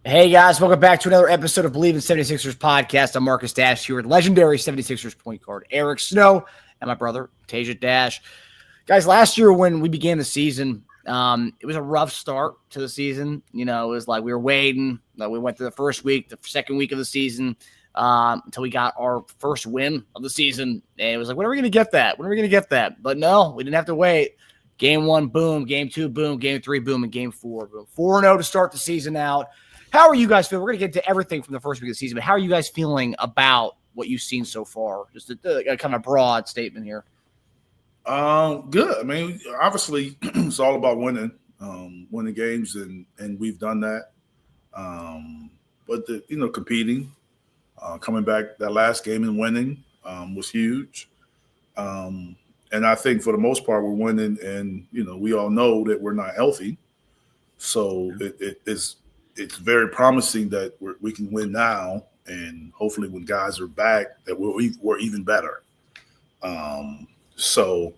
Hey guys, welcome back to another episode of Bleav In 76ers podcast. I'm Marcus Dash here with legendary 76ers point guard Eric Snow and my brother Teja Dash. Guys, last year when we began the season, it was a rough start to the season. You know, it was like we were waiting. We went through the first week, the second week of the season, until we got our first win of the season. And it was like, when are we going to get that? When are we going to get that? But no, we didn't have to wait. Game 1, boom. Game 2, boom. Game 3, boom. And Game 4, boom. 4-0 to start the season out. How are you guys feeling? We're going to get to everything from the first week of the season, but how are you guys feeling about what you've seen so far? Just a kind of broad statement here. Good. I mean, obviously, it's all about winning, winning games, and we've done that. But competing, coming back that last game and winning was huge. And I think for the most part, we're winning, and we all know that we're not healthy, so it's very promising that we can win now, and hopefully when guys are back that we're even better. So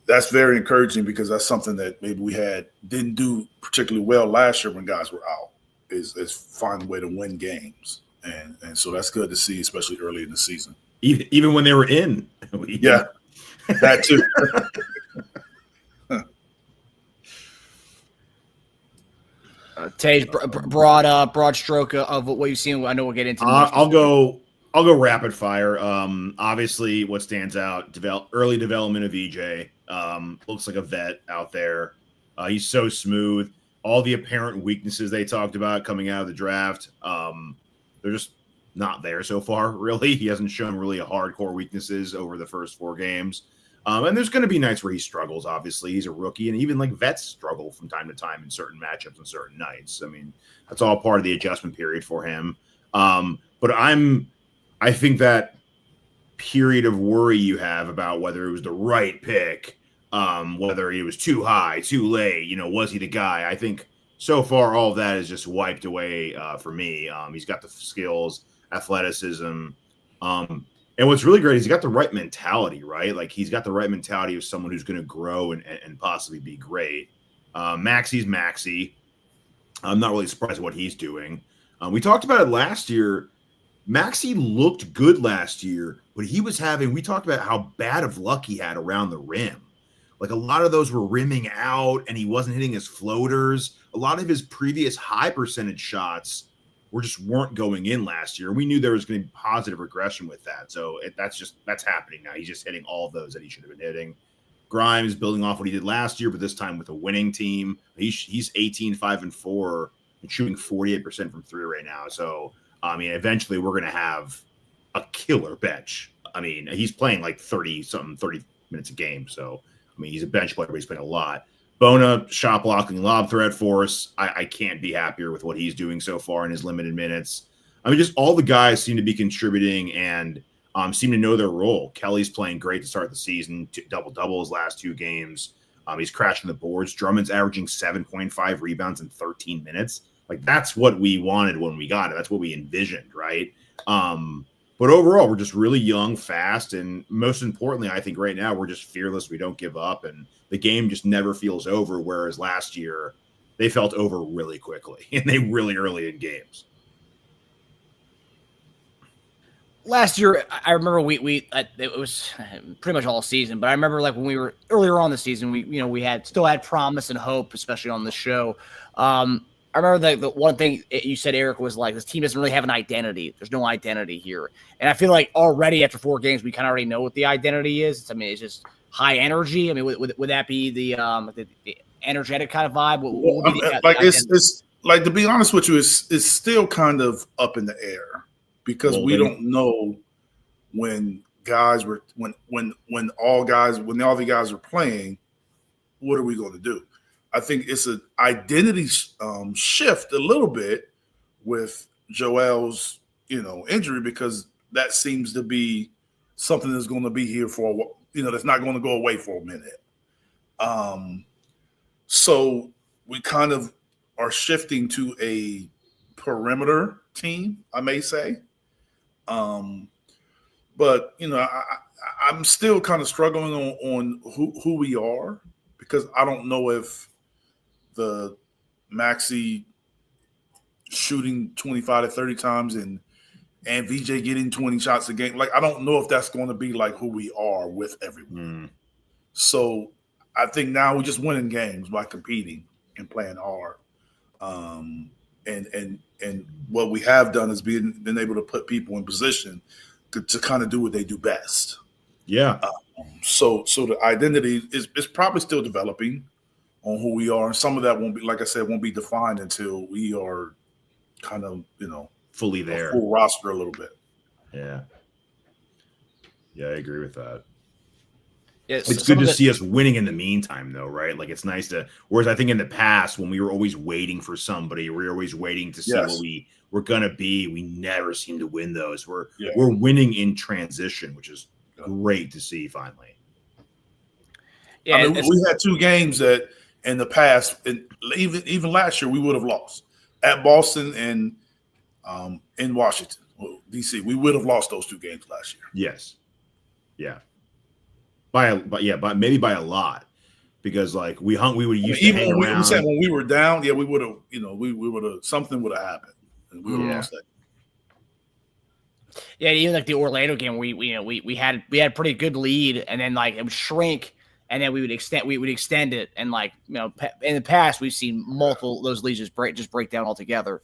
that's very encouraging because that's something that maybe we didn't do particularly well last year when guys were out, is find a way to win games. And so that's good to see, especially early in the season. Even when they were in. Yeah, that too. Tej, broad stroke of what you've seen. I know we'll get into. I'll go rapid fire. Obviously, what stands out: early development of EJ. Looks like a vet out there. He's so smooth. All the apparent weaknesses they talked about coming out of the draft, they're just not there so far. Really, he hasn't shown really hardcore weaknesses over the first 4 games. And there's going to be nights where he struggles. Obviously, he's a rookie, and even like vets struggle from time to time in certain matchups and certain nights. I mean, that's all part of the adjustment period for him. But I think that period of worry you have about whether it was the right pick, whether he was too high, too late, was he the guy? I think so far all of that is just wiped away for me. He's got the skills, athleticism, and what's really great is he's got the right mentality, right? Like he's got the right mentality of someone who's going to grow and possibly be great. Maxey's Maxey. I'm not really surprised at what he's doing. We talked about it last year. Maxey looked good last year, but we talked about how bad of luck he had around the rim. Like a lot of those were rimming out and he wasn't hitting his floaters. A lot of his previous high percentage shots weren't going in last year. We knew there was going to be positive regression with that. So that's happening now. He's just hitting all of those that he should have been hitting. Grimes building off what he did last year, but this time with a winning team. He's 18-5-4 and shooting 48% from 3 right now. So, I mean, eventually we're going to have a killer bench. I mean, he's playing like 30 minutes a game. So, I mean, he's a bench player, but he's playing a lot. Bona, shot blocking, lob threat force. I can't be happier with what he's doing so far in his limited minutes. I mean, just all the guys seem to be contributing and seem to know their role. Kelly's playing great to start the season, double-double his last 2 games. He's crashing the boards. Drummond's averaging 7.5 rebounds in 13 minutes. Like, that's what we wanted when we got it. That's what we envisioned, right? But overall, we're just really young, fast, and most importantly, I think right now we're just fearless. We don't give up, and the game just never feels over, whereas last year they felt over really quickly, and they really early in games. Last year, I remember it was pretty much all season, but I remember like when we were earlier on the season, we still had promise and hope, especially on the show. I remember the one thing you said, Eric, was like, this team doesn't really have an identity. There's no identity here. And I feel like already after 4 games, we kind of already know what the identity is. It's just high energy. I mean, would that be the energetic kind of vibe? What would be it's like, to be honest with you, it's still kind of up in the air because we don't know when all the guys are playing, what are we going to do? I think it's an identity shift a little bit with Joel's, injury, because that seems to be something that's going to be here for a while, that's not going to go away for a minute. So we kind of are shifting to a perimeter team, I may say. But I'm still kind of struggling on who we are, because I don't know if the Maxey shooting 25 to 30 times and VJ getting 20 shots a game. Like, I don't know if that's going to be like who we are with everyone. So I think now we're just winning games by competing and playing hard. And what we have done is been able to put people in position to kind of do what they do best. Yeah. So the identity is probably still developing on who we are. And some of that won't be, like I said, won't be defined until we are kind of, fully there, full roster a little bit. Yeah. Yeah, I agree with that. Yeah, it's good to see us winning in the meantime, though, right? Like, it's nice to. Whereas I think in the past, when we were always waiting for somebody, we were always waiting to see what we were gonna be. We never seem to win those. We're winning in transition, which is great to see finally. Yeah, I mean, we had 2 games that in the past, and even last year, we would have lost at Boston and in Washington, DC. We would have lost those 2 games last year. Yes. Yeah. But maybe by a lot, because like we would used to hang around. When we were down, we would have, we would have, something would have happened, and we would have lost that. Yeah, even like the Orlando game, we had a pretty good lead, and then like it would shrink, and then we would extend it, and like in the past we've seen multiple those leads just break down altogether.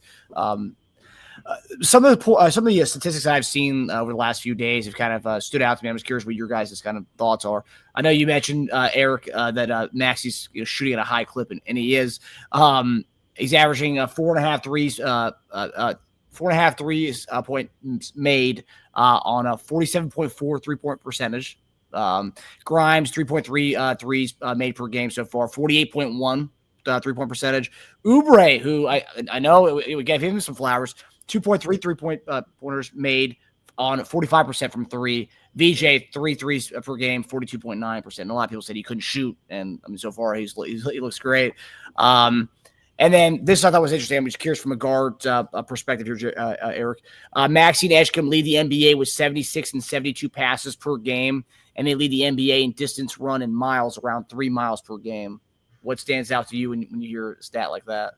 Some of the statistics I've seen over the last few days have kind of stood out to me. I'm just curious what your guys' kind of thoughts are. I know you mentioned Eric that Maxey's shooting at a high clip, and he is. He's averaging 4.5 threes, 4.5 threes points made on a 47.4 3-point percentage. Grimes 3.3 threes made per game so far, 48.1 3-point percentage. Oubre, who I know it gave him some flowers. 2.3 3-point pointers made on 45% from 3. VJ 3 threes per game, 42.9%. And a lot of people said he couldn't shoot, and I mean so far he looks great. And then this I thought was interesting. I'm just curious from a guard perspective here, Eric. Maxey and Edgecombe lead the NBA with 76 and 72 passes per game, and they lead the NBA in distance run in miles, around 3 miles per game. What stands out to you when you hear a stat like that?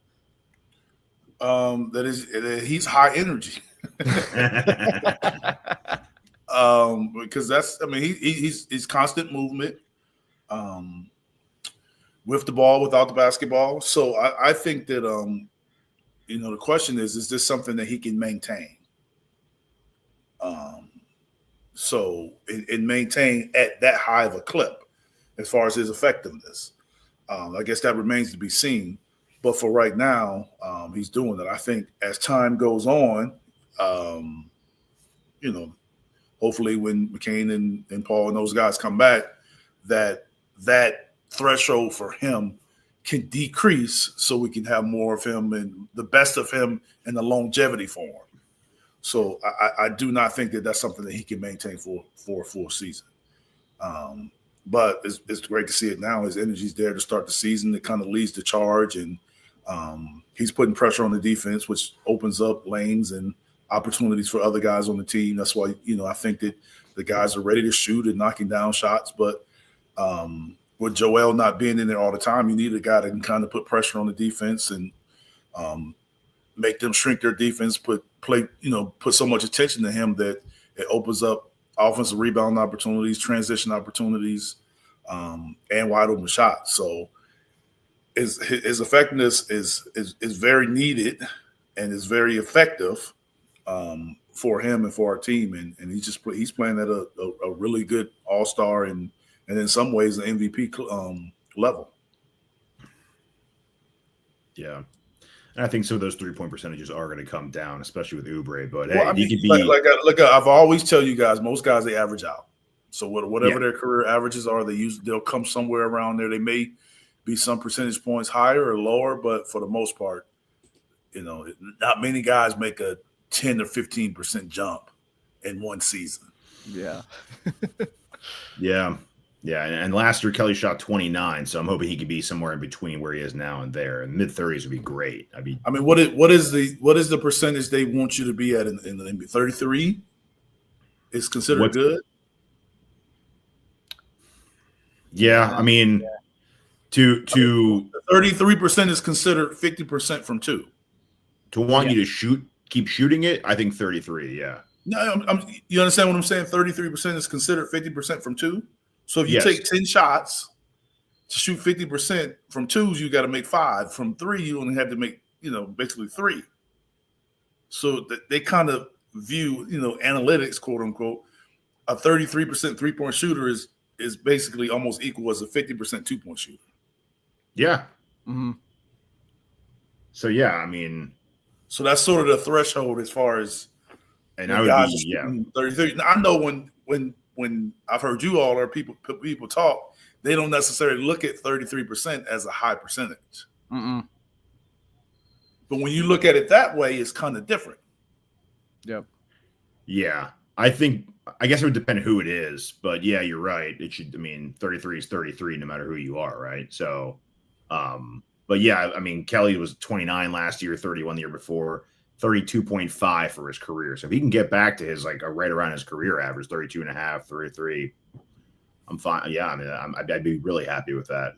He's high energy. Because he's constant movement with the ball, without the basketball. So I think that the question is this something that he can maintain? And maintain at that high of a clip as far as his effectiveness. I guess that remains to be seen. But for right now, he's doing it. I think as time goes on, hopefully when McCain and Paul and those guys come back, that threshold for him can decrease so we can have more of him and the best of him in the longevity form. So I do not think that that's something that he can maintain for a full season. But it's great to see it now. His energy's there to start the season. It kind of leads the charge, and he's putting pressure on the defense, which opens up lanes and opportunities for other guys on the team. That's why, I think that the guys are ready to shoot and knocking down shots. But with Joel not being in there all the time, you need a guy that can kind of put pressure on the defense and make them shrink their defense, put so much attention to him that it opens up offensive rebound opportunities, transition opportunities, and wide open shots. So his effectiveness is very needed and is very effective for him and for our team. And he's playing at a really good all-star and in some ways an MVP level. Yeah. And I think some of those 3-point percentages are going to come down, especially with Oubre. But he could be I've always tell you guys, most guys they average out. So whatever their career averages are, they'll come somewhere around there. They may be some percentage points higher or lower, but for the most part, not many guys make a 10 or 15% jump in one season. Yeah. Yeah. Yeah, and last year Kelly shot 29, so I'm hoping he could be somewhere in between where he is now and there. And mid-30s would be great. I mean, what is the percentage they want you to be at in the NBA? 33 is considered good. Yeah, I mean, to 33% is considered 50% from 2. To want you to keep shooting it, I think 33, yeah. No, you understand what I'm saying? 33% is considered 50% from two. So if you take 10 shots to shoot 50% from twos, you got to make 5. From 3, you only had to make, basically 3. So they kind of view, analytics, quote unquote, a 33% 3-point shooter is basically almost equal as a 50% 2-point shooter. Yeah. Mm-hmm. So yeah, I mean, so that's sort of the threshold as far as. And I would be 33. I know when I've heard you all or people talk, they don't necessarily look at 33% as a high percentage. Mm-mm. But when you look at it that way, it's kind of different. Yep. Yeah. I guess it would depend who it is, but yeah, you're right. 33 is 33 no matter who you are, right? So, but yeah, I mean, Kelly was 29 last year, 31 the year before. 32.5 for his career. So if he can get back to his right around his career average, 32.5, 33, I'm fine. Yeah, I mean, I'd be really happy with that.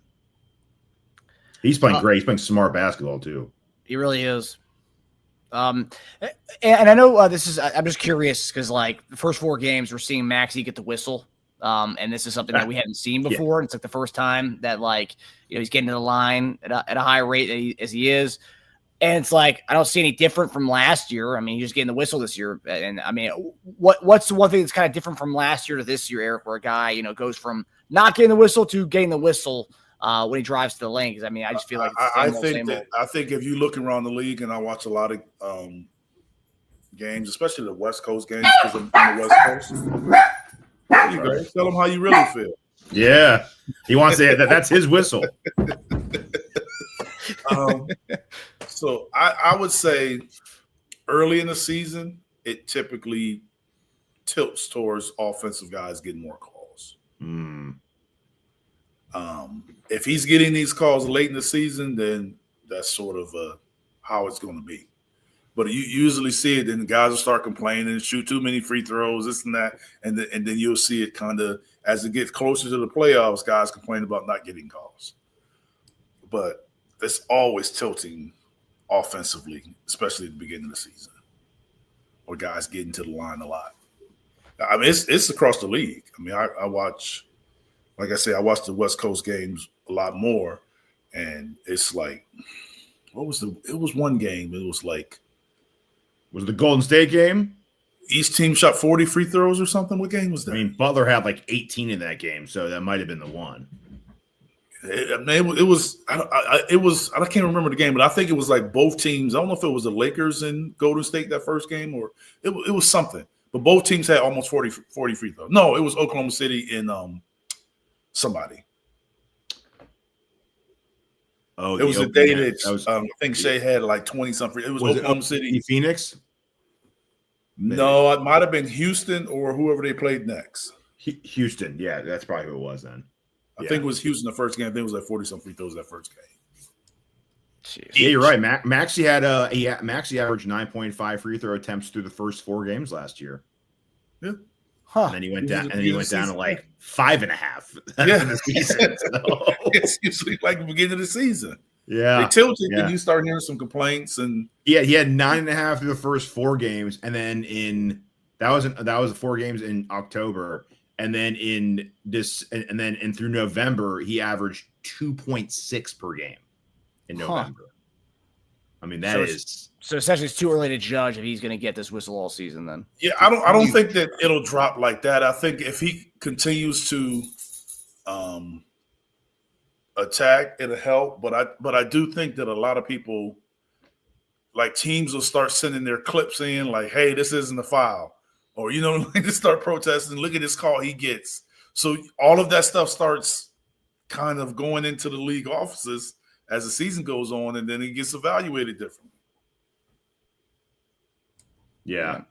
He's playing great. He's playing smart basketball too. He really is. And I know this is. I'm just curious because the first 4 games we're seeing Maxey get the whistle, and this is something that we hadn't seen before. Yeah. It's the first time that he's getting to the line at a high rate as he is. And it's I don't see any different from last year. I mean, he's just getting the whistle this year. And I mean, what's the one thing that's kind of different from last year to this year, Eric, where a guy, goes from not getting the whistle to getting the whistle when he drives to the lane? Because I mean, I just feel like it's I think if you look around the league, and I watch a lot of games, especially the West Coast games, because I'm on the West Coast. There you go. Tell them how you really feel. Yeah, he wants to. That's his whistle. So I would say early in the season, it typically tilts towards offensive guys getting more calls. If he's getting these calls late in the season, then that's sort of how it's going to be. But you usually see it, and the guys will start complaining, shoot too many free throws, this and that, and then you'll see it kind of as it gets closer to the playoffs, guys complain about not getting calls. But it's always tilting offensively, especially at the beginning of the season, where guys get into the line a lot. I mean, it's across the league. I mean, I watch, like I say, I watch the West Coast games a lot more, and it's it was one game. It was was it the Golden State game? Each team shot 40 free throws or something. What game was that? I mean, Butler had 18 in that game, so that might have been the one. It was. I can't remember the game, but I think it was both teams. I don't know if it was the Lakers and Golden State that first game, or it was something. But both teams had almost 40 free throws. No, it was Oklahoma City and somebody. Oh, it was the day that I think Shea had 20 something. It was Oklahoma City, Phoenix. Maybe. No, it might have been Houston or whoever they played next. Houston, yeah, that's probably who it was then. I think it was Houston the first game. I think it was 40-some free throws that first game. Jeez. Yeah, you're right. Maxey had Maxey averaged 9.5 free throw attempts through the first 4 games last year. Yeah. Huh. And then he went down. And then he went down to 5.5. Yeah. The season, so. It's usually the beginning of the season. Yeah. They tilted, and you start hearing some complaints. And yeah, he had 9.5 through the first 4 games, and then that was 4 games in October. And then and through November, he averaged 2.6 per game in November. I mean, so essentially it's too early to judge if he's going to get this whistle all season then. Yeah, I don't think that it'll drop like that. I think if he continues to attack, it'll help. But I do think that a lot of people, teams will start sending their clips in hey, this isn't a foul. Or, to start protesting, look at this call he gets. So all of that stuff starts kind of going into the league offices as the season goes on, and then it gets evaluated differently. Yeah.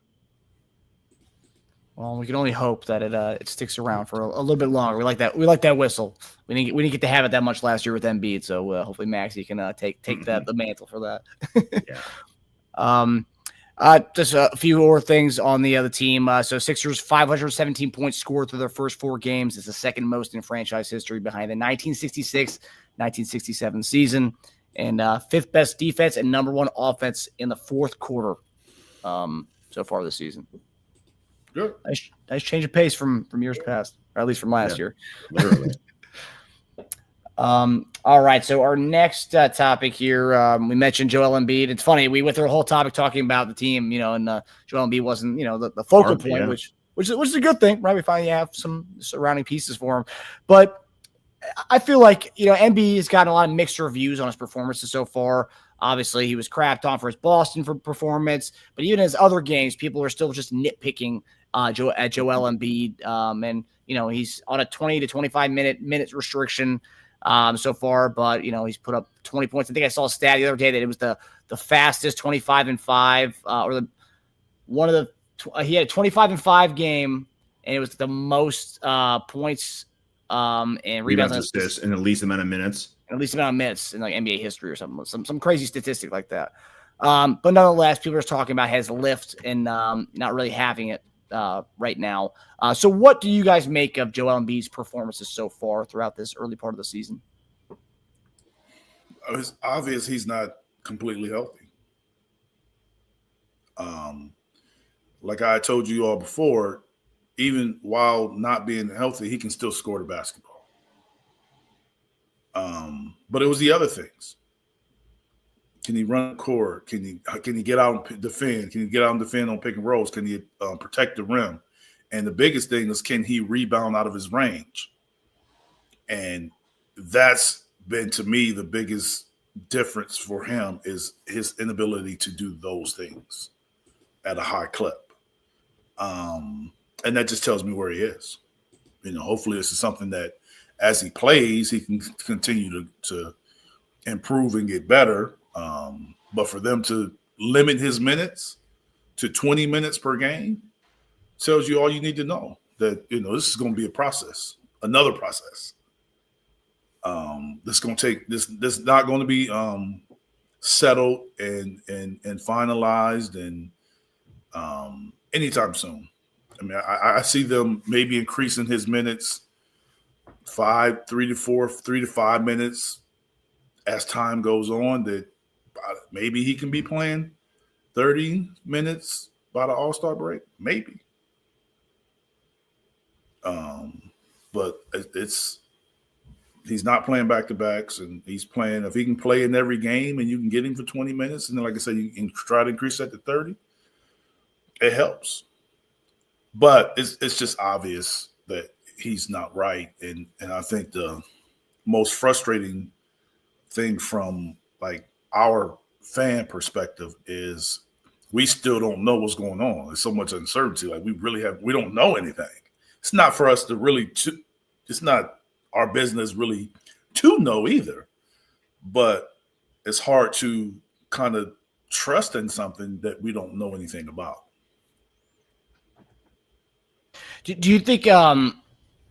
Well, we can only hope that it sticks around for a little bit longer. We like that whistle. We didn't get to have it that much last year with Embiid, so hopefully Maxey can take the mantle for that. Yeah. Just a few more things on the other team. So Sixers 517 points scored through their first 4 games. It's the second most in franchise history behind the 1966-1967 season. and fifth best defense and number one offense in the fourth quarter so far this season. Good. Nice change of pace from years past, or at least from last year. Literally. All right. So our next topic here, we mentioned Joel Embiid. It's funny, we went through a whole topic talking about the team, and Joel Embiid wasn't, the focal point, which is a good thing, right? We finally have some surrounding pieces for him, but I feel like Embiid has gotten a lot of mixed reviews on his performances so far. Obviously, he was crapped on for his Boston performance, but even his other games, people are still just nitpicking at Joel Embiid, and he's on a 20 to 25 minutes restriction so far, but he's put up 20 points. I think I saw a stat the other day that it was the fastest 25-5, he had a 25-5 game, and it was the most points and rebounds assists in the least amount of minutes. At least amount of minutes in like NBA history or something, some crazy statistic like that. But nonetheless, people are talking about his lift and not really having it right now. So what do you guys make of Joel Embiid's performances so far throughout this early part of the season? It's obvious he's not completely healthy. Like I told you all before, even while not being healthy, he can still score the basketball. But it was the other things. Can he run court? Can he get out and defend? Can he get out and defend on pick and rolls? Can he protect the rim? And the biggest thing is, can he rebound out of his range? And that's been, to me, the biggest difference for him is his inability to do those things at a high clip. And that just tells me where he is. Hopefully this is something that as he plays, he can continue to improve and get better. But for them to limit his minutes to 20 minutes per game tells you all you need to know, that, this is going to be a process, another process. This is going to take this is not going to be settled and finalized and anytime soon. I mean, I see them maybe increasing his minutes 3 to 5 minutes as time goes on, that maybe he can be playing 30 minutes by the All-Star break, maybe. But he's not playing back-to-backs, and he's playing, if he can play in every game and you can get him for 20 minutes, and then, like I said, you can try to increase that to 30, it helps. But it's just obvious that he's not right. And I think the most frustrating thing from like our fan perspective is we still don't know what's going on. There's so much uncertainty. Like we don't know anything. It's not for us to really, it's not our business really to know either, but it's hard to kind of trust in something that we don't know anything about. Do you think,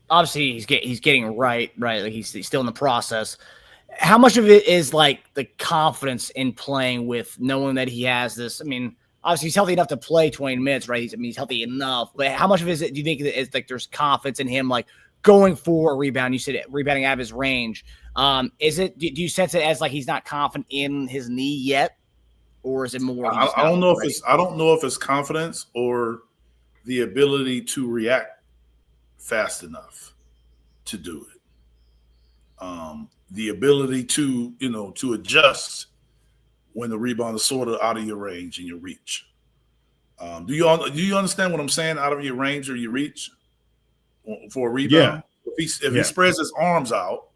obviously he's getting right? Like he's still in the process. How much of it is like the confidence in playing with knowing that he has this? I mean, obviously he's healthy enough to play 20 minutes, right? He's healthy enough, but how much of it do you think it's like there's confidence in him, like going for a rebound? You said rebounding out of his range. Do you sense it as like he's not confident in his knee yet, or is it more? I don't know if it's confidence or the ability to react fast enough to do it. The ability to adjust when the rebound is sort of out of your range and your reach. Do you understand what I'm saying? Out of your range or your reach for a rebound? Yeah. If he spreads his arms out,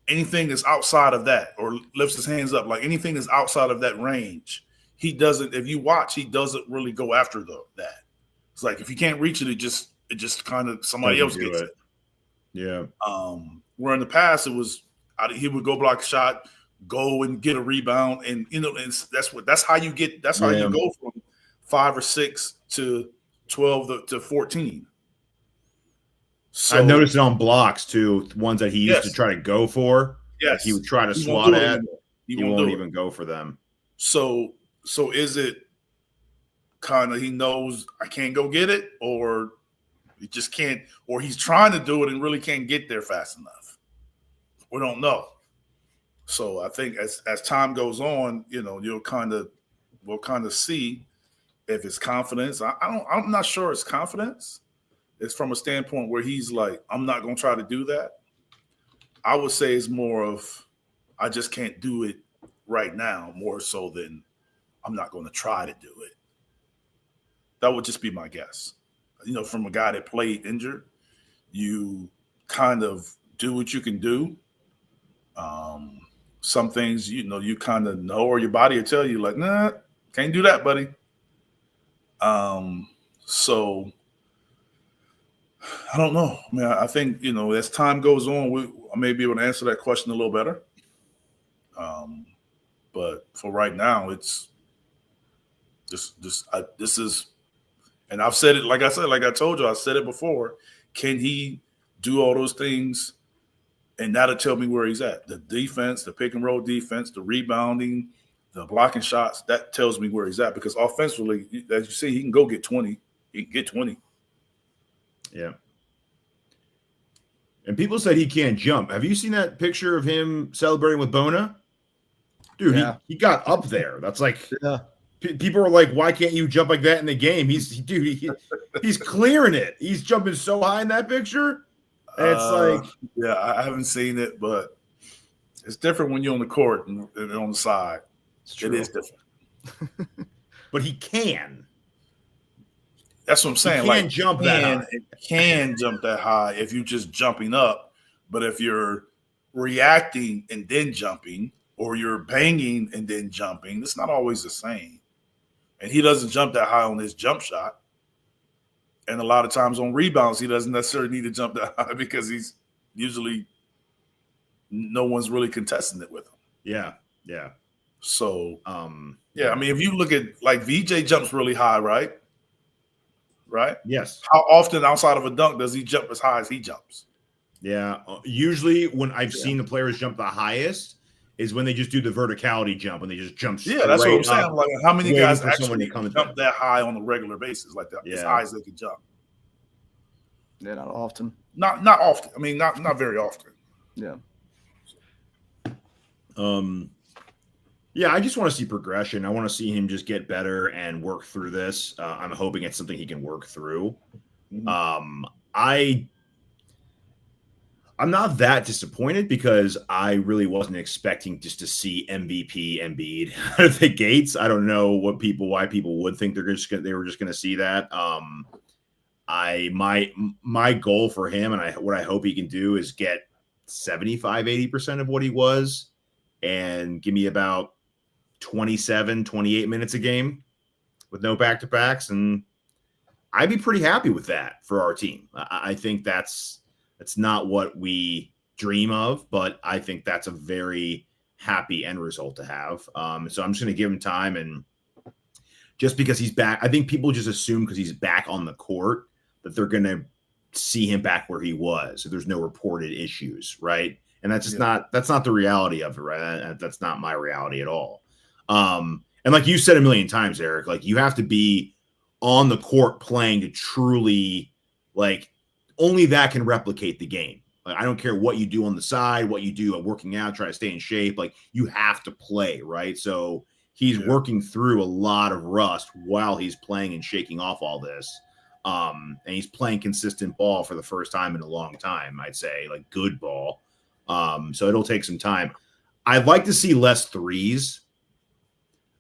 anything that's outside of that, or lifts his hands up, like anything that's outside of that range, he doesn't. If you watch, he doesn't really go after that. It's like if you can't reach it, it just kind of somebody else gets it. Yeah. Where in the past it was he would go block a shot, go and get a rebound, and that's how you go from 5 or 6 to 12 to 14. So I noticed it on blocks too, ones that he used to try to go for. Yes, he would try to swat at. He won't even go for them. So is it kind of he knows I can't go get it, or he just can't, or he's trying to do it and really can't get there fast enough? We don't know. So I think as time goes on, we'll kind of see if it's confidence. I'm not sure it's confidence. It's from a standpoint where he's like, I'm not going to try to do that. I would say it's more of, I just can't do it right now, more so than I'm not going to try to do it. That would just be my guess. From a guy that played injured, you kind of do what you can do. Some things, you kind of know, or your body will tell you like, nah, can't do that, buddy. So I don't know. I mean, I think, as time goes on, I may be able to answer that question a little better. But for right now, it's this is, and I've said it, like I told you, I said it before. Can he do all those things? And that'll tell me where he's at. The defense, the pick and roll defense, the rebounding, the blocking shots, that tells me where he's at. Because offensively, as you see, he can go get 20. He can get 20. Yeah. And people said he can't jump. Have you seen that picture of him celebrating with Bona? Dude, yeah. he got up there. That's like, people are like, why can't you jump like that in the game? He's clearing it. He's jumping so high in that picture. And it's like, yeah, I haven't seen it, but it's different when you're on the court and on the side. It is different. But he can. That's what I'm saying. He can jump that high. It can jump that high if you're just jumping up. But if you're reacting and then jumping, or you're banging and then jumping, it's not always the same. And he doesn't jump that high on his jump shot. And a lot of times on rebounds, he doesn't necessarily need to jump that high because he's usually no one's really contesting it with him. Yeah, yeah. So, yeah, I mean, if you look at, like, VJ jumps really high, right? Right? Yes. How often outside of a dunk does he jump as high as he jumps? Yeah. Usually when I've seen the players jump the highest is when they just do the verticality jump and they just jump straight. Yeah, that's what I'm saying. Like, how many guys actually jump that high on a regular basis, like that, as high as they can jump? Yeah, not often. Not often. I mean, not very often. Yeah. Yeah, I just want to see progression. I want to see him just get better and work through this. I'm hoping it's something he can work through. Mm-hmm. I'm not that disappointed because I really wasn't expecting just to see MVP Embiid out of the gates. I don't know why people would think they were just going to see that. My goal for him and what I hope he can do is get 75-80% of what he was and give me about 27, 28 minutes a game with no back-to-backs, and I'd be pretty happy with that for our team. I think that's not what we dream of, but I think that's a very happy end result to have. So I'm just going to give him time, and just because he's back, I think people just assume because he's back on the court that they're going to see him back where he was. So there's no reported issues, right? And that's just that's not the reality of it, right? That's not my reality at all. And like you said a million times, Eric, like you have to be on the court playing to truly, like, only that can replicate the game. Like, I don't care what you do on the side, what you do at working out, try to stay in shape. Like, you have to play, right? So he's working through a lot of rust while he's playing and shaking off all this. And he's playing consistent ball for the first time in a long time, I'd say, like good ball. So it'll take some time. I'd like to see less threes.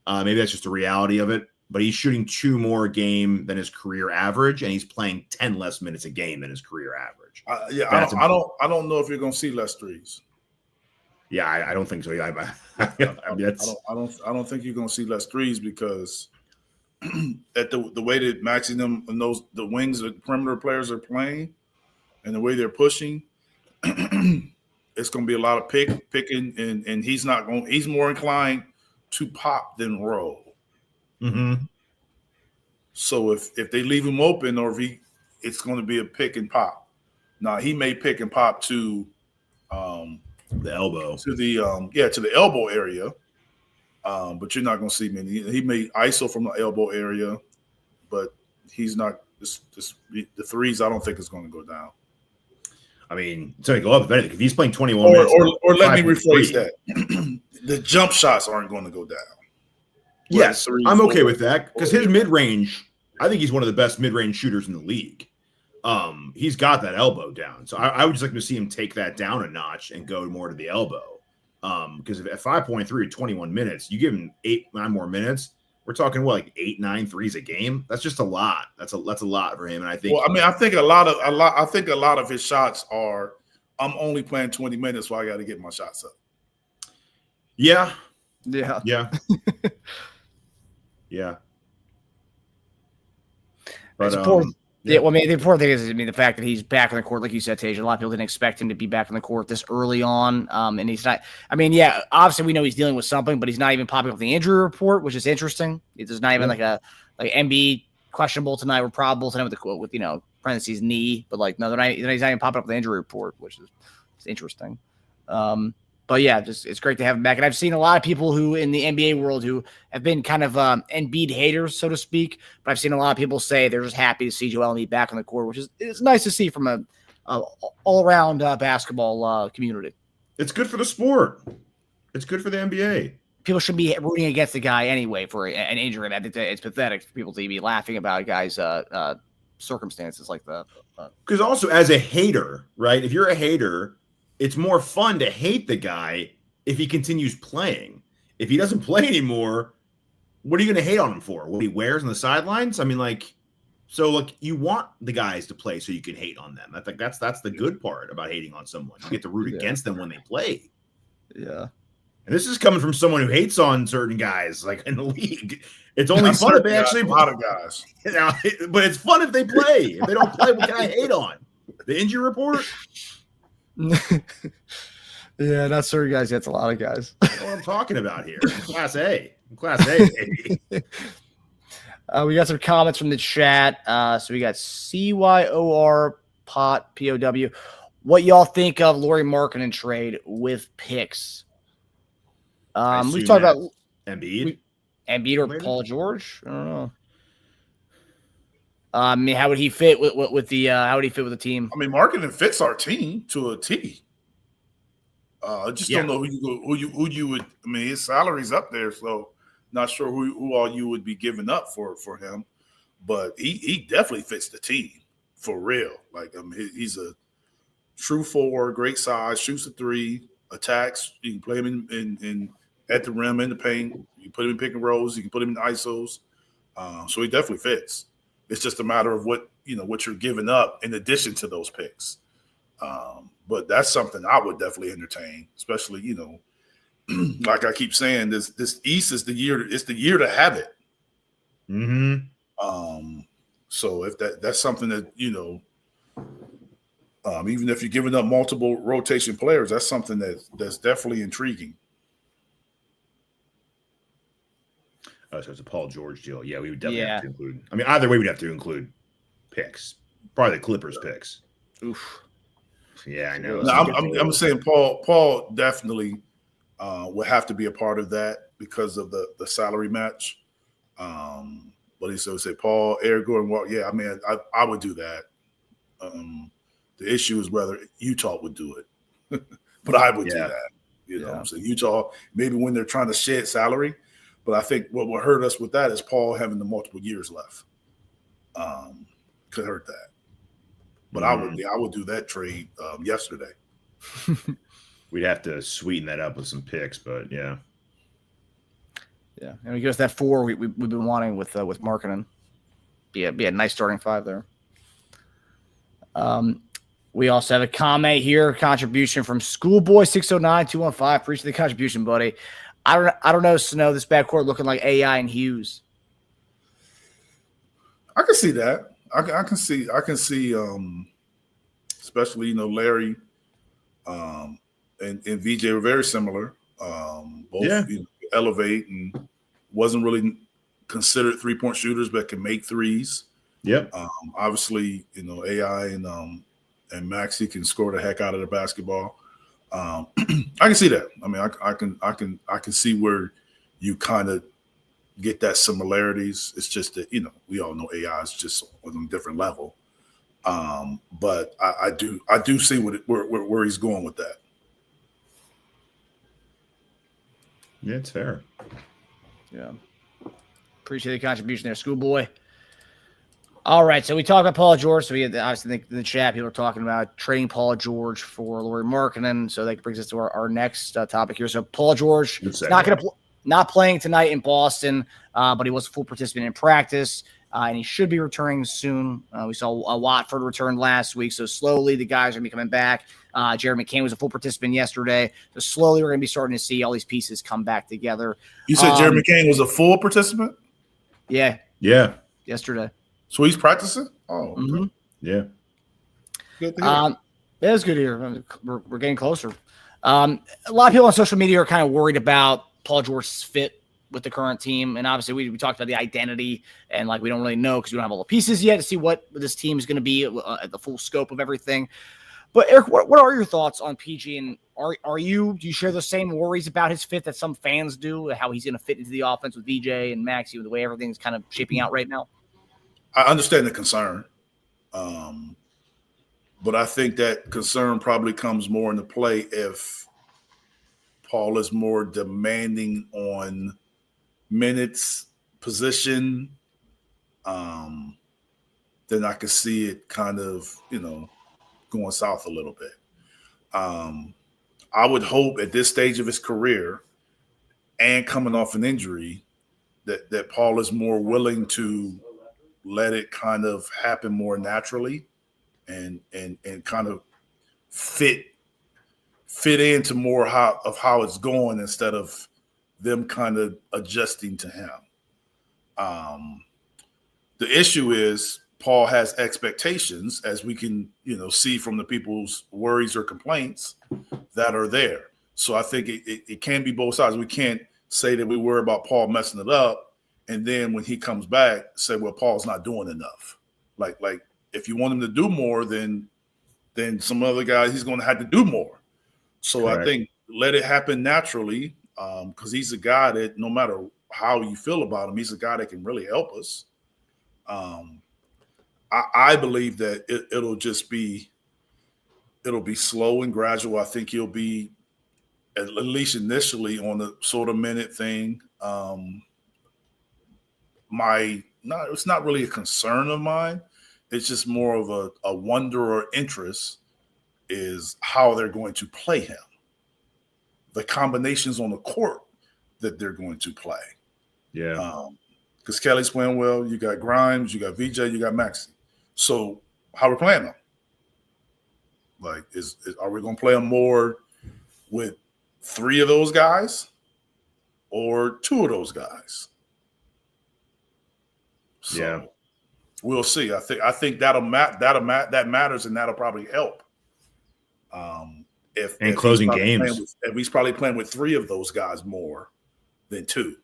Maybe that's just the reality of it. But he's shooting 2 more a game than his career average, and he's playing 10 less minutes a game than his career average. I don't know if you're going to see less threes. Yeah, I don't think so. Yeah, I don't think you're going to see less threes because at the way that Maxey and the wings, the perimeter players are playing, and the way they're pushing, it's going to be a lot of picking, and he's more inclined to pop than roll. Mm-hmm. So if they leave him open, or if it's going to be a pick and pop. Now he may pick and pop to the elbow, to the elbow area, but you're not going to see many. He may ISO from the elbow area, but he's not. The threes, I don't think is going to go down. I mean, it's going to go up if anything. If he's playing 21 minutes, or let me rephrase that. The jump shots aren't going to go down. Yes, I'm okay with that because his mid-range, I think he's one of the best mid-range shooters in the league. He's got that elbow down. So I would just like to see him take that down a notch and go more to the elbow. Because at 5.3 at 21 minutes, you give him 8-9 more minutes, we're talking like 8-9 threes a game. That's just a lot. That's a lot for him. And I think I think a lot of his shots are I'm only playing 20 minutes, so I got to get my shots up. Yeah. Yeah. Yeah. Yeah. But yeah, well, I mean, the important thing is, the fact that he's back on the court, like you said, Tej. A lot of people didn't expect him to be back on the court this early on, and he's not. I mean, yeah, obviously we know he's dealing with something, but he's not even popping up the injury report, which is interesting. It's not even like Embiid questionable tonight or probable tonight with parentheses knee, but like no, he's not even popping up the injury report, which is interesting. But yeah, it's great to have him back. And I've seen a lot of people who in the NBA world who have been kind of Embiid haters, so to speak. But I've seen a lot of people say they're just happy to see Joel Embiid back on the court, which is nice to see from a all-around basketball community. It's good for the sport. It's good for the NBA. People should be rooting against the guy anyway for an injury. I think it's pathetic for people to be laughing about guys' circumstances like that. Because also as a hater, right? If you're a hater, it's more fun to hate the guy if he continues playing. If he doesn't play anymore, what are you going to hate on him for? What he wears on the sidelines? I mean, you want the guys to play so you can hate on them. That's the good part about hating on someone. You get to root against them when they play. Yeah. And this is coming from someone who hates on certain guys, like in the league. It's only fun if they actually play. A lot of guys. But it's fun if they play. If they don't play, what can I hate on? The injury report? Yeah, not certain guys. That's a lot of guys. I know what I'm talking about here. Class A, baby. We got some comments from the chat. So we got CYOR Pot POW. What y'all think of Lauri Markkanen trade with picks? We've talked about Embiid or Paul George. I don't know. I mean, how would he fit with the team? I mean, Markkanen fits our team to a T. I just don't know who you would. I mean, his salary's up there, so not sure who all you would be giving up for him. But he definitely fits the team for real. Like, I mean, he's a true forward, great size, shoots a three, attacks. You can play him in at the rim in the paint. You can put him in pick and rolls. You can put him in isos. So he definitely fits. It's just a matter of what you're giving up in addition to those picks. But that's something I would definitely entertain, especially, like I keep saying, this East is the year. It's the year to have it. Mm-hmm. So if that's something that, even if you're giving up multiple rotation players, that's something that's definitely intriguing. Oh, so it's a Paul George deal. Yeah, we would definitely have to include. I mean, either way, we'd have to include picks. Probably the Clippers picks. Oof. Yeah, I know. No, I'm saying Paul definitely would have to be a part of that because of the salary match. But he said Paul, Eric Gordon, I mean, I would do that. The issue is whether Utah would do it. But I would do that. You know what I'm saying? Utah, maybe when they're trying to shed salary. But I think what will hurt us with that is Paul having the multiple years left. Could hurt that. But I would do that trade yesterday. We'd have to sweeten that up with some picks, but yeah. Yeah, and we give us that 4 we've been wanting with Markkanen. Be a nice starting 5 there. We also have a comment here, contribution from Schoolboy 609-215. Appreciate the contribution, buddy. I don't know, Snow. This backcourt looking like AI and Hughes. I can see that. I can see. Especially Larry, and VJ were very similar. Both elevate and wasn't really considered 3-point shooters, but can make threes. Yep. Obviously, AI and Maxey can score the heck out of the basketball. I can see that. I mean, I can see where you kind of get that similarities. It's just that we all know AI is just on a different level. But I do see where he's going with that. Yeah, it's fair. Yeah. Appreciate the contribution there, schoolboy. All right, so we talked about Paul George. So we obviously think in the chat people are talking about trading Paul George for Lauri Markkanen. So that brings us to our next topic here. So Paul George is not playing tonight in Boston, but he was a full participant in practice, and he should be returning soon. We saw Watford return last week, so slowly the guys are going to be coming back. Jeremy McCain was a full participant yesterday, so slowly we're going to be starting to see all these pieces come back together. You said Jeremy McCain was a full participant? Yeah. Yesterday. So he's practicing? Oh, okay. Mm-hmm. Yeah. Good to hear. It is good here. We're getting closer. A lot of people on social media are kind of worried about Paul George's fit with the current team. And obviously we talked about the identity and we don't really know because we don't have all the pieces yet to see what this team is going to be at the full scope of everything. But Eric, what are your thoughts on PG? And do you share the same worries about his fit that some fans do, how he's going to fit into the offense with VJ and Maxey, with the way everything's kind of shaping out right now? I understand the concern. But I think that concern probably comes more into play if Paul is more demanding on minutes, position, then I could see it kind of, going south a little bit. I would hope at this stage of his career and coming off an injury that Paul is more willing to let it kind of happen more naturally and kind of fit into more how it's going instead of them kind of adjusting to him. The issue is Paul has expectations, as we can, see from the people's worries or complaints that are there. So I think it can be both sides. We can't say that we worry about Paul messing it up, and then when he comes back, say, well, Paul's not doing enough. Like if you want him to do more, then some other guys, he's going to have to do more. So correct. I think let it happen naturally, because he's a guy that no matter how you feel about him, he's a guy that can really help us. I believe that it'll be slow and gradual. I think he'll be at least initially on the sort of minute thing. It's not really a concern of mine. It's just more of a wonder or interest is how they're going to play him. The combinations on the court that they're going to play. Yeah. Because Kelly's playing well. You got Grimes, you got VJ, you got Maxey. So how we're playing them? Are we going to play them more with 3 of those guys or 2 of those guys? So yeah, we'll see. I think that matters, and that'll probably help. If closing games, if he's probably playing with 3 of those guys more than 2,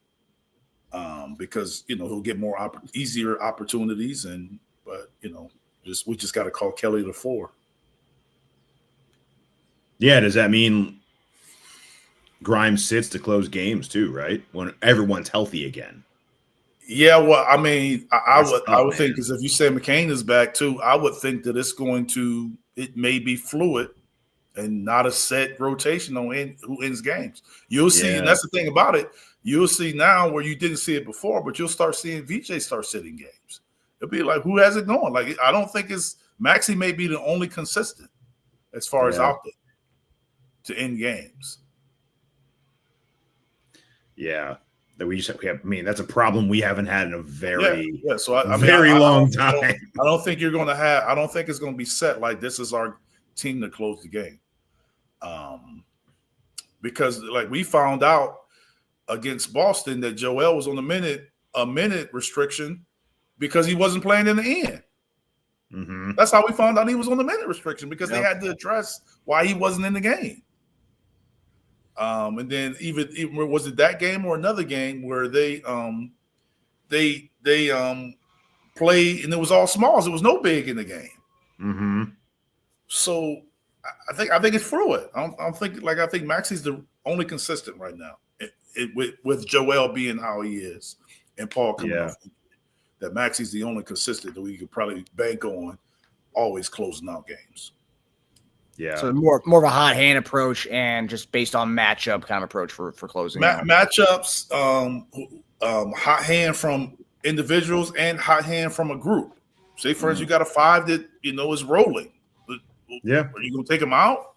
because he'll get more easier opportunities, but we just got to call Kelly the 4. Yeah, does that mean Grimes sits to close games too? Right, when everyone's healthy again. Yeah, well, I mean, I would think, because if you say McCain is back too, I would think that it may be fluid and not a set rotation on who ends games. You'll see, and that's the thing about it. You'll see now where you didn't see it before, but you'll start seeing VJ start sitting games. It'll be like, who has it going? I don't think Maxey may be the only consistent as far as out there to end games. Yeah. That's a problem we haven't had in a very long time. I don't think you're going to have. I don't think it's going to be set like this is our team to close the game. Because we found out against Boston that Joel was on a minute restriction because he wasn't playing in the end. Mm-hmm. That's how we found out he was on the minute restriction, because they had to address why he wasn't in the game. And then even was it that game or another game where they played and it was all smalls. It was no big in the game. Mm-hmm. So I think it's fluid. I think Maxey's the only consistent right now. With Joel being how he is and Paul coming off, that Maxey's the only consistent that we could probably bank on always closing out games. Yeah. So more of a hot hand approach and just based on matchup kind of approach for closing out. Matchups, hot hand from individuals and hot hand from a group. Say, for instance, you got a 5 that is rolling. Yeah. Are you going to take them out?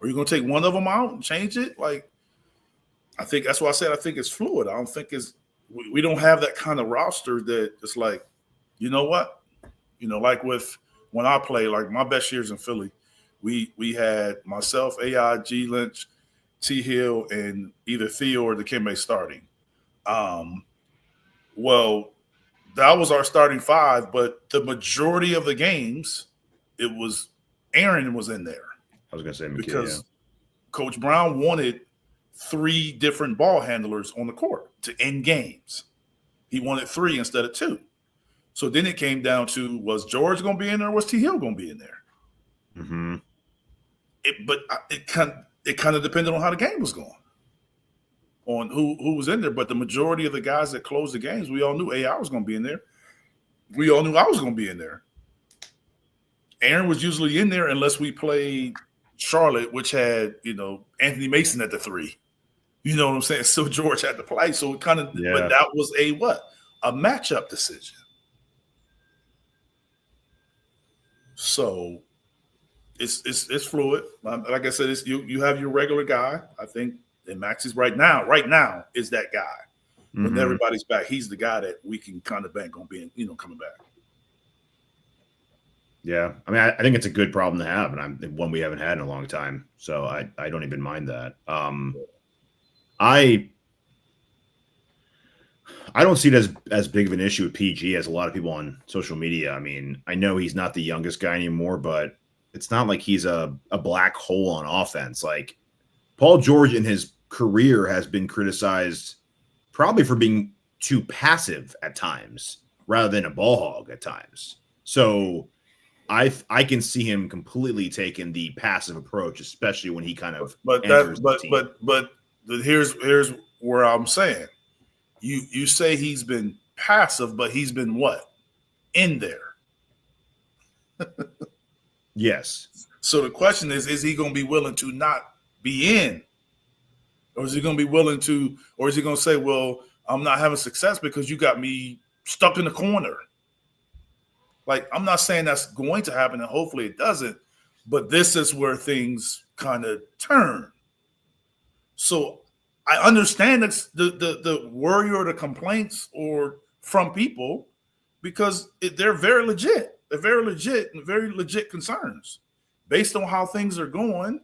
Are you going to take one of them out and change it? Like, I think that's why I said I think it's fluid. I don't think we don't have that kind of roster that it's like, you know what? Like with when I play, like my best years in Philly, we had myself, AI, G Lynch, T Hill, and either Theo or Dikembe starting. Well, that was our starting 5, but the majority of the games, it was Aaron was in there. I was going to say McKay, because Coach Brown wanted 3 different ball handlers on the court to end games. He wanted 3 instead of 2. So then it came down to, was George going to be in there or was T Hill going to be in there? Mm-hmm. But it kind of depended on how the game was going, on who was in there. But the majority of the guys that closed the games, we all knew AI was going to be in there. We all knew I was going to be in there. Aaron was usually in there unless we played Charlotte, which had, Anthony Mason at the 3. You know what I'm saying? So George had to play. So it kind of, but that was a matchup decision. So it's fluid. Like I said, you have your regular guy. I think that Maxey's right now is that guy. When Mm-hmm. everybody's back, he's the guy that we can kind of bank on being, coming back. Yeah. I mean, I think it's a good problem to have, and one we haven't had in a long time. So I don't even mind that. I don't see it as big of an issue with PG as a lot of people on social media. I mean, I know he's not the youngest guy anymore, but it's not like he's a black hole on offense. Like Paul George in his career has been criticized probably for being too passive at times rather than a ball hog at times. So I can see him completely taking the passive approach, especially when he kind of enters the team. But here's where I'm saying. You say he's been passive, but he's been what? In there. Yes. So the question is he going to be willing to not be in? Or is he going to be willing to, or is he going to say, well, I'm not having success because you got me stuck in the corner? Like, I'm not saying that's going to happen, and hopefully it doesn't, but this is where things kind of turn. So I understand it's the worry or the complaints or from people because they're very legit. They're very legit and very legit concerns based on how things are going.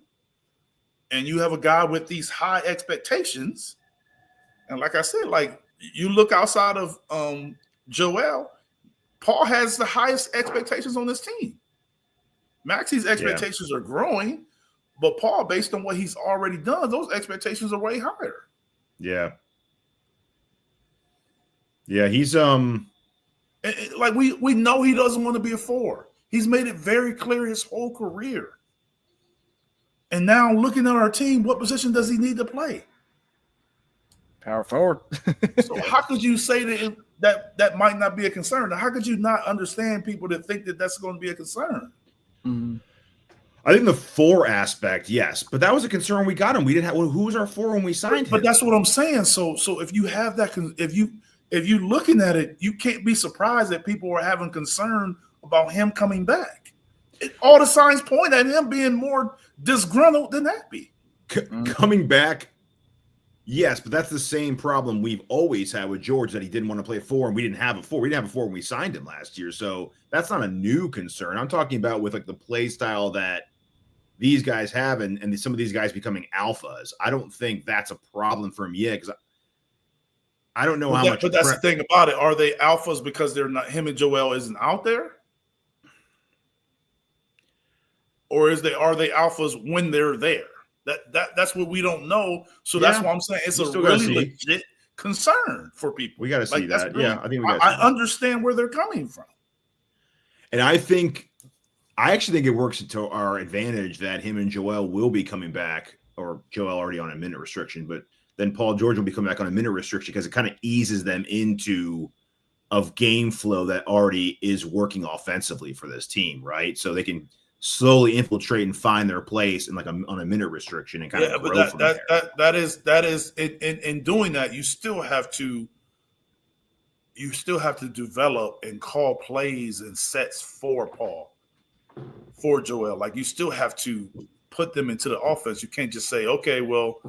And you have a guy with these high expectations. And like I said, like you look outside of Joel, Paul has the highest expectations on this team. Maxey's expectations are growing, but Paul, based on what he's already done, those expectations are way higher. Yeah. Yeah, he's like we know he doesn't want to be a 4. He's made it very clear his whole career. And now looking at our team, what position does he need to play? Power forward. So how could you say that might not be a concern? How could you not understand people that think that that's going to be a concern? Mm-hmm. I think the 4 aspect, yes, but that was a concern we got him. We didn't have who was our 4 when we signed him. But that's what I'm saying. So if you have that, if you looking at it, you can't be surprised that people are having concern about him coming back. All the signs point at him being more disgruntled than happy. Coming back, yes, but that's the same problem we've always had with George, that he didn't want to play 4, and we didn't have a 4. We didn't have a 4 when we signed him last year, so that's not a new concern. I'm talking about with like the play style that these guys have, and some of these guys becoming alphas. I don't think that's a problem for him yet, because I don't know how much. But that's the thing about it. Are they alphas because they're not? Him and Joel isn't out there. Or are they alphas when they're there? That's what we don't know. So that's why I'm saying it's a really legit concern for people. We got to see that. Really, I think I understand where they're coming from. And I actually think it works to our advantage that him and Joel will be coming back, or Joel already on a minute restriction, but then Paul George will be coming back on a minute restriction because it kind of eases them into of game flow that already is working offensively for this team, right? So they can slowly infiltrate and find their place in like on a minute restriction and kind of grow from there. That is in doing that, you still have to develop and call plays and sets for Paul, for Joel. Like, you still have to put them into the offense. You can't just say, okay, well,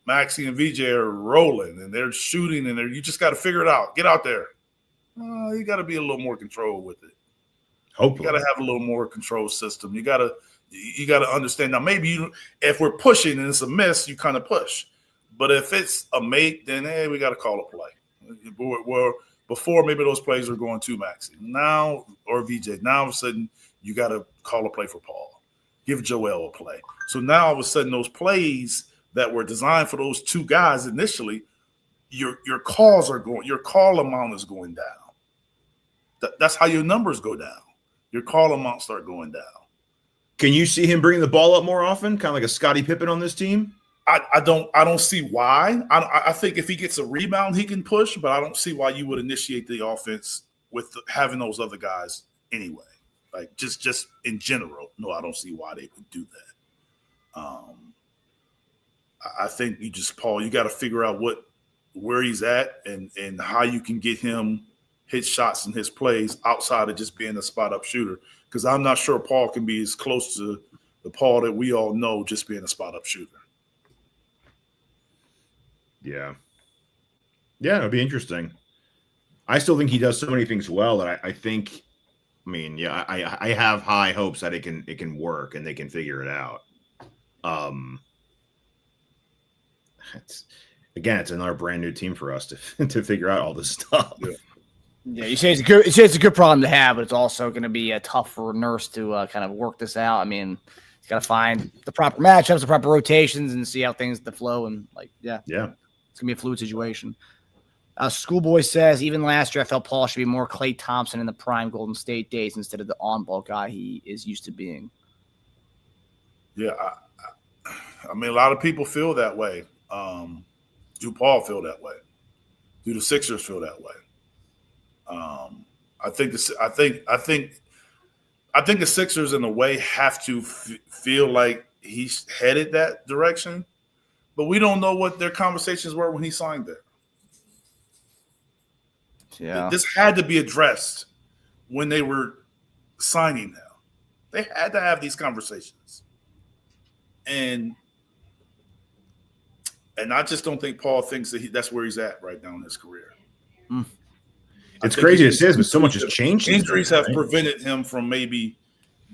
Maxey and VJ are rolling and they're shooting and you just got to figure it out. Get out there. You got to be a little more control with it. Hopefully. You got to have a little more control system. You got to understand. Now, maybe if we're pushing and it's a miss, you kind of push. But if it's a mate, then hey, we got to call a play. Well, before maybe those plays were going to Maxey. Now, or VJ. Now all of a sudden you got to call a play for Paul. Give Joel a play. So now all of a sudden those plays that were designed for those two guys initially, your call amount is going down. That's how your numbers go down. Your call amounts start going down. Can you see him bringing the ball up more often, kind of like a Scottie Pippen on this team? I don't see why. I think if he gets a rebound, he can push, but I don't see why you would initiate the offense with having those other guys anyway. Like just in general, no, I don't see why they would do that. I think Paul, you got to figure out where he's at and how you can get him his shots and his plays outside of just being a spot-up shooter, because I'm not sure Paul can be as close to the Paul that we all know just being a spot-up shooter. Yeah, it'll be interesting. I still think he does so many things well that I think – I have high hopes that it can work and they can figure it out. It's another brand new team for us to figure out all this stuff. Yeah, you say it's a good problem to have, but it's also going to be a tough for Nurse to kind of work this out. I mean, he's got to find the proper matchups, the proper rotations, and see how things flow. And it's going to be a fluid situation. Schoolboy says, even last year, I felt Paul should be more Klay Thompson in the prime Golden State days instead of the on-ball guy he is used to being. Yeah, I mean, a lot of people feel that way. Do Paul feel that way? Do the Sixers feel that way? I think the Sixers in a way have to feel like he's headed that direction, but we don't know what their conversations were when he signed there. Yeah, this had to be addressed when they were signing him. They had to have these conversations, and I just don't think Paul thinks that that's where he's at right now in his career. It's crazy to say, but so much has changed. Injuries have prevented him from maybe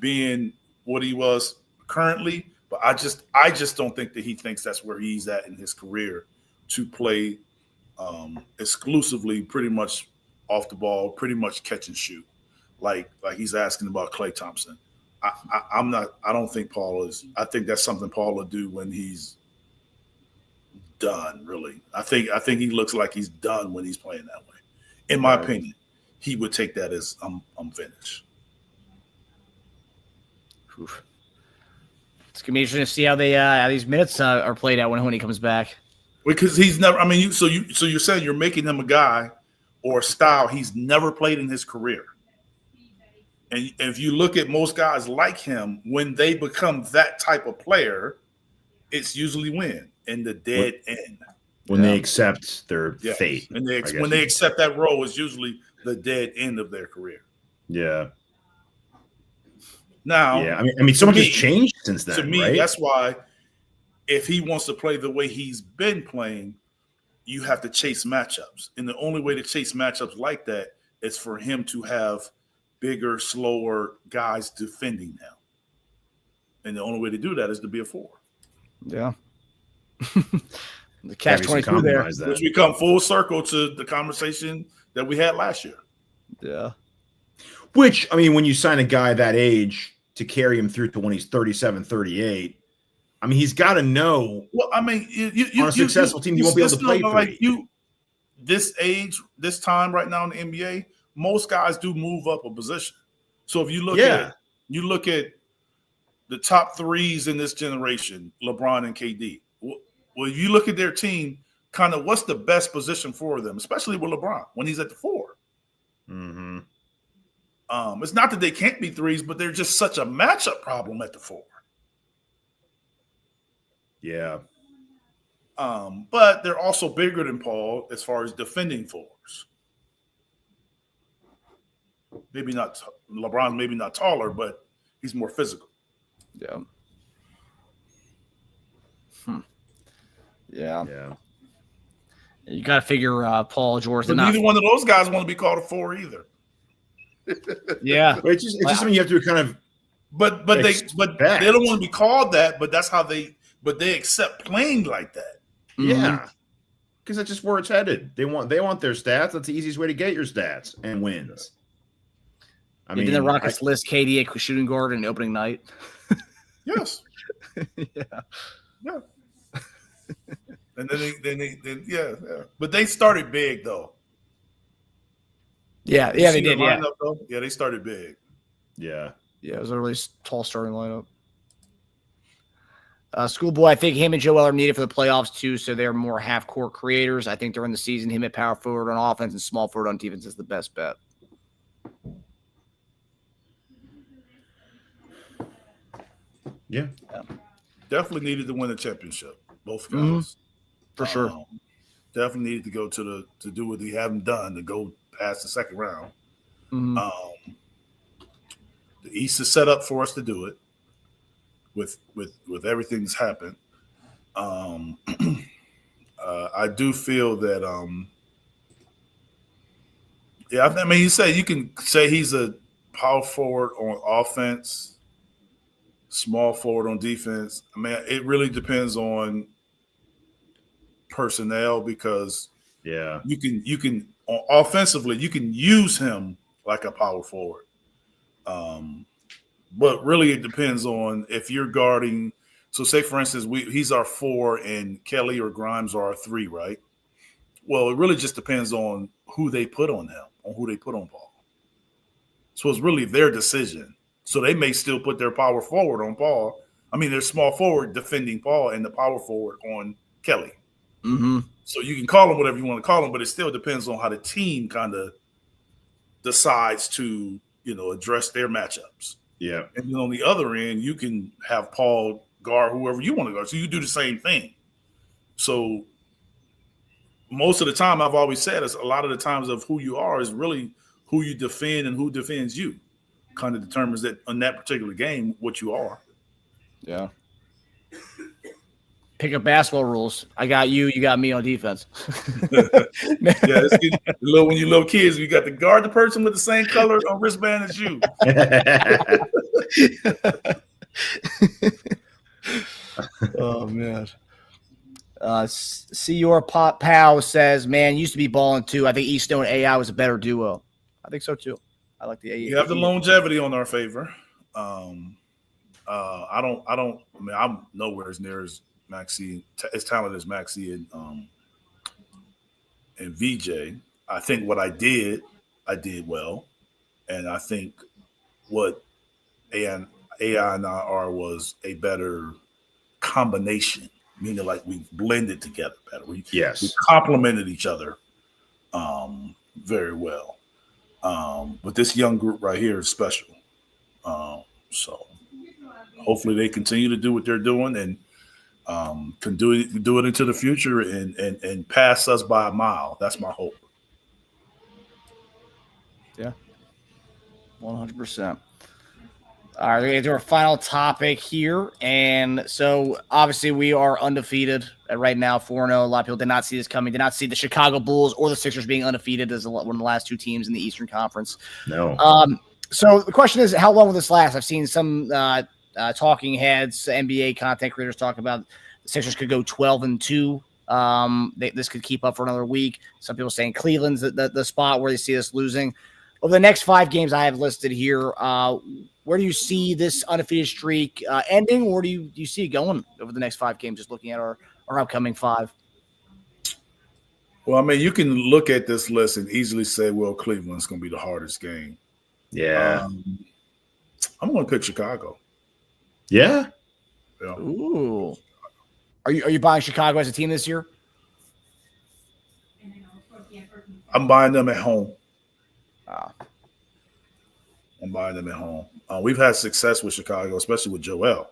being what he was currently, but I just don't think that he thinks that's where he's at in his career to play exclusively pretty much off the ball, pretty much catch and shoot. Like he's asking about Klay Thompson. I don't think Paul is. I think that's something Paul will do when he's done, really. I think he looks like he's done when he's playing that way. In my opinion, he would take that as I'm finished. Oof. It's gonna be interesting to see how these minutes are played out when he comes back. Because he's never. I mean, so you're saying you're making him a guy or a style he's never played in his career. And if you look at most guys like him, when they become that type of player, it's usually in the dead end. When they accept their fate. And when they accept that role, it's usually the dead end of their career. Yeah. Now, I mean, so much has changed since then. To me, right? That's why if he wants to play the way he's been playing, you have to chase matchups. And the only way to chase matchups like that is for him to have bigger, slower guys defending him. And the only way to do that is to be a 4. Yeah. The catch-22 there. Which we come full circle to the conversation that we had last year. Yeah. Which, I mean, when you sign a guy that age to carry him through to when he's 37, 38, I mean, he's got to know. Well, I mean, on a successful team, you won't be able to play like you. This age, this time right now in the NBA, most guys do move up a position. So if you look at the top threes in this generation, LeBron and KD. Well, you look at their team, kind of what's the best position for them, especially with LeBron when he's at the 4. It's not that they can't be threes, but they're just such a matchup problem at the 4. Yeah. But they're also bigger than Paul as far as defending 4s. Maybe not LeBron's maybe not taller, but he's more physical. Yeah. Yeah. You got to figure Paul George. But neither one of those guys want to be called a 4 either. Yeah. It's just something you have to kind of. But they don't want to be called that. But that's how they accept playing like that. Yeah, because that's just where it's headed. They want their stats. That's the easiest way to get your stats and wins. I mean, did the Rockets list KD at shooting guard in opening night? Yes. Yeah. And then yeah. But they started big though. Yeah, they did. Yeah. Yeah, they started big. Yeah. Yeah, it was a really tall starting lineup. Schoolboy, I think him and Joel are needed for the playoffs too, so they're more half-court creators. I think during the season, him at power forward on offense and small forward on defense is the best bet. Yeah. Definitely needed to win a championship. Both guys. Mm-hmm. For sure. Definitely needed to go to do what they haven't done, to go past the second round. Mm-hmm. The East is set up for us to do it with everything that's happened. I do feel that I mean, you can say he's a power forward on offense, small forward on defense. I mean, it really depends on personnel, because you can offensively you can use him like a power forward. But really it depends on if you're guarding. So say for instance, he's our 4 and Kelly or Grimes are our 3, right? Well, it really just depends on who they put on him, on who they put on Paul. So it's really their decision. So they may still put their power forward on Paul. I mean, their small forward defending Paul and the power forward on Kelly. Mm-hmm. So you can call him whatever you want to call him, but it still depends on how the team kind of decides to, address their matchups. Yeah. And then on the other end, you can have Paul guard whoever you want to guard. So you do the same thing. So most of the time, I've always said, is a lot of the times of who you are is really who you defend and who defends you. Kind of determines that on that particular game what you are. Yeah. Pick up basketball rules. I got you. You got me on defense. Yeah, when you little kids, you got to guard the person with the same color on wristband as you. Oh man. See your pop pal says, man, used to be balling too. I think East and AI was a better duo. I think so too. I like the AI. You have the longevity on our favor. I'm nowhere as near as Maxey, as talented as Maxey and VJ. I think what I did well, and I think what AI and I are was a better combination, meaning like we blended together better. We complemented each other very well. But this young group right here is special. So hopefully they continue to do what they're doing and can do it into the future and pass us by a mile. That's my hope. Yeah, 100%. All right, we're going to do our final topic here. And so, obviously, we are undefeated right now, 4-0. A lot of people did not see this coming, did not see the Chicago Bulls or the Sixers being undefeated as one of the last 2 teams in the Eastern Conference. No. So, the question is, how long will this last? I've seen some talking heads, NBA content creators talk about the Sixers could go 12-2. This could keep up for another week. Some people saying Cleveland's the spot where they see us losing. Over the next 5 games I have listed here, where do you see this undefeated streak ending, or do you see it going over the next 5 games, just looking at our upcoming 5? Well, I mean, you can look at this list and easily say, well, Cleveland's going to be the hardest game. Yeah. I'm going to pick Chicago. Yeah. Ooh. Are you buying Chicago as a team this year? I'm buying them at home. I'm buying them at home. We've had success with Chicago, especially with Joel.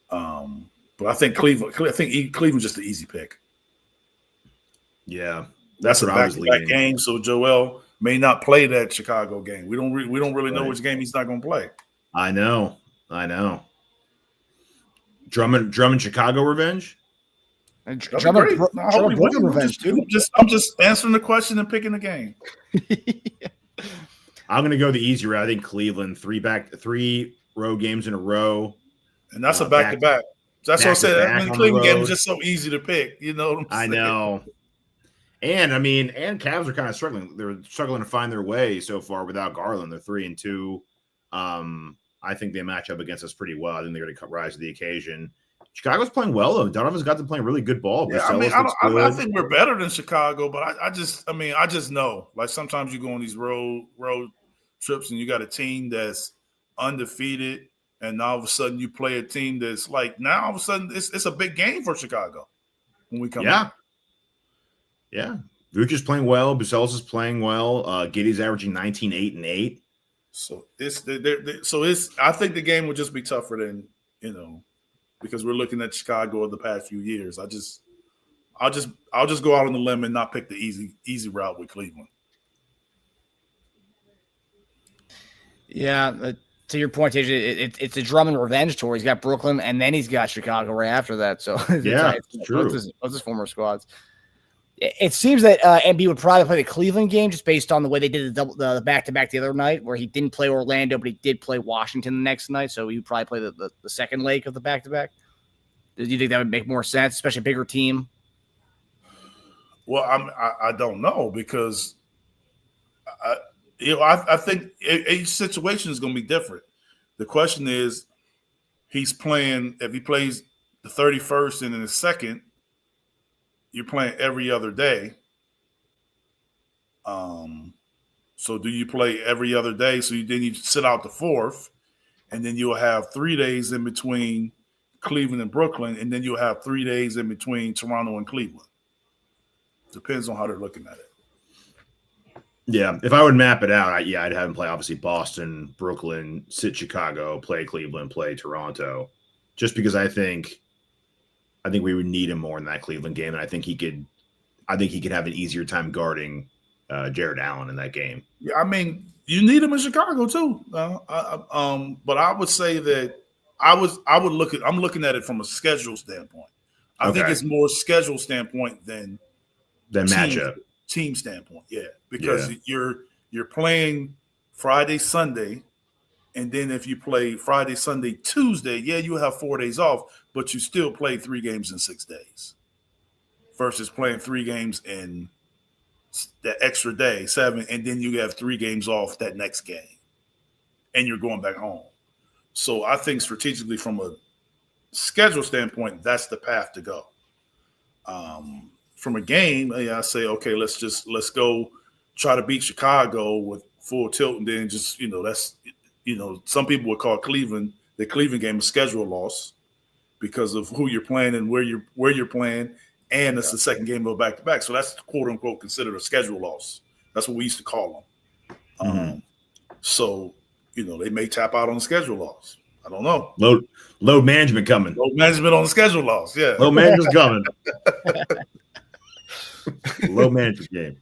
But I think Cleveland's just the easy pick. Yeah, that's what a I was back-to-back leaning. game. So Joel may not play that Chicago game. We don't really know which game he's not going to play. I know. Drummond Chicago revenge. Drummond Brooklyn revenge too. I'm just answering the question and picking the game. I'm going to go the easy route. I think Cleveland 3 road games in a row, and that's a back-to-back. That's what I said. I mean, the Cleveland game is just so easy to pick. You know what I'm saying? I know. And Cavs are kind of struggling. They're struggling to find their way so far without Garland. They're 3-2. I think they match up against us pretty well. I think they're going to rise to the occasion. Chicago's playing well though. Donovan's got them playing really good ball. Yeah, I think we're better than Chicago, but I just know. Like sometimes you go on these road trips and you got a team that's undefeated, and all of a sudden you play a team that's like now all of a sudden it's a big game for Chicago when we come. Yeah. Vooch is playing well. Bucelis is playing well. Giddey's averaging 19, 8, and 8. So I think the game will just be tougher than because we're looking at Chicago of the past few years. I'll just go out on the limb and not pick the easy route with Cleveland. Yeah, to your point, Teja, it's a Drummond revenge tour. He's got Brooklyn, and then he's got Chicago right after that. So it's true. Both his former squads. It seems that Embiid would probably play the Cleveland game just based on the way they did the back-to-back the other night, where he didn't play Orlando, but he did play Washington the next night. So he would probably play the second leg of the back-to-back. Do you think that would make more sense, especially a bigger team? Well, I don't know because I think each situation is going to be different. The question is, he's playing if he plays the 31st and then the second. You're playing every other day. So do you play every other day? So then you sit out the 4th, and then you'll have 3 days in between Cleveland and Brooklyn, and then you'll have 3 days in between Toronto and Cleveland. Depends on how they're looking at it. Yeah, if I would map it out, I'd have him play obviously Boston, Brooklyn, sit Chicago, play Cleveland, play Toronto, just because I think we would need him more in that Cleveland game, and I think he could have an easier time guarding Jared Allen in that game. Yeah, I mean, you need him in Chicago too. But I would say that I'm looking at it from a schedule standpoint. I think it's more schedule standpoint than matchup team standpoint. Yeah, because you're playing Friday, Sunday. And then if you play Friday, Sunday, Tuesday, you have 4 days off, but you still play 3 games in 6 days versus playing 3 games in that extra day, 7, and then you have 3 games off that next game, and you're going back home. So I think strategically from a schedule standpoint, that's the path to go. From a game, I say, okay, let's go try to beat Chicago with full tilt, and then just, that's – some people would call the Cleveland game a schedule loss because of who you're playing and where you're playing, and it's the second game of a back-to-back. So that's quote unquote considered a schedule loss. That's what we used to call them. So they may tap out on the schedule loss. I don't know. Load management coming. Load management on the schedule loss. Yeah. Load management's coming. Load management game.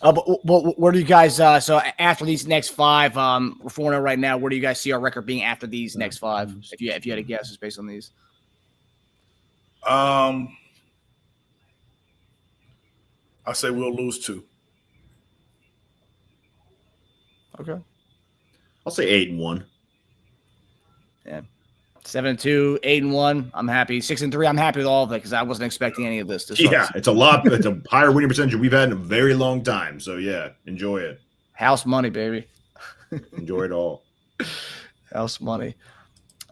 But where do you guys? So after these next 5, we're 4-0 right now. Where do you guys see our record being after these next 5? If you had a guess, just based on these. I say we'll lose 2. Okay. I'll say 8-1. Yeah. 7-2, 8-1. I'm happy. 6-3. I'm happy with all of it because I wasn't expecting any of this. It's a lot. It's a higher winning percentage we've had in a very long time. So enjoy it. House money, baby. Enjoy it all. House money.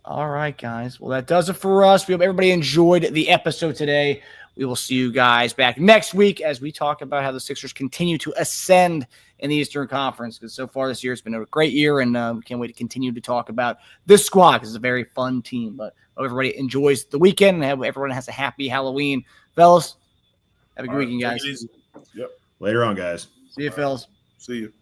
All right, guys. Well, that does it for us. We hope everybody enjoyed the episode today. We will see you guys back next week as we talk about how the Sixers continue to ascend in the Eastern Conference, because so far this year it's been a great year, and we can't wait to continue to talk about this squad because it's a very fun team. But hope everybody enjoys the weekend and everyone has a happy Halloween. Fellas, have a good weekend, guys. Yep. Later on, guys. See you, fellas. See you.